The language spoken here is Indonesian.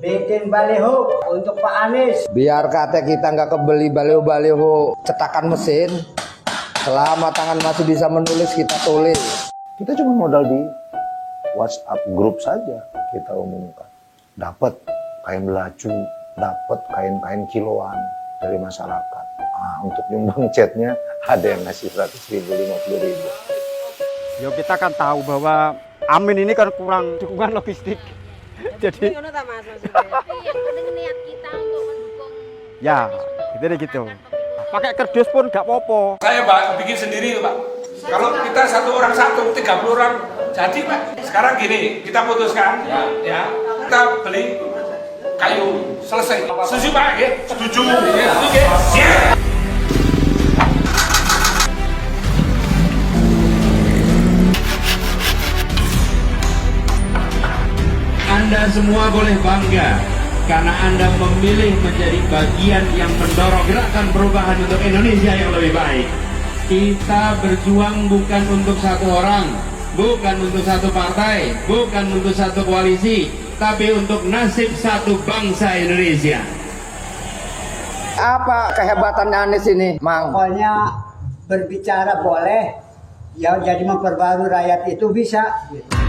bikin baliho untuk Pak Anies. Biar kata kita nggak kebeli baliho-baliho cetakan mesin, selama tangan masih bisa menulis kita tulis. Kita cuma modal di WhatsApp grup saja kita umumkan. Dapat kain belacu, dapat kain-kain kiloan dari masyarakat. Untuk nyumbang catnya ada yang ngasih 100.000, 50.000. Ya kita kan tahu bahwa Amin ini kan kurang dukungan logistik. Jadi Iya, penting niat kita untuk mendukung. ya, gitu. Pakai kerdus pun nggak apa-apa. Saya Pak bikin sendiri Pak. Kalau kita satu orang 30 orang jadi Pak. Sekarang gini, kita putuskan ya. Kita beli kayu selesai. Setuju Pak? Ya? Setuju. Ya, oke. Siap. Anda semua boleh bangga karena Anda memilih menjadi bagian yang mendorong gerakan perubahan untuk Indonesia yang lebih baik. Kita berjuang bukan untuk satu orang, bukan untuk satu partai, bukan untuk satu koalisi, tapi untuk nasib satu bangsa Indonesia. Apa kehebatannya Anies ini, Mang? Pokoknya berbicara boleh, ya jadi memperbarui rakyat itu bisa. Gitu.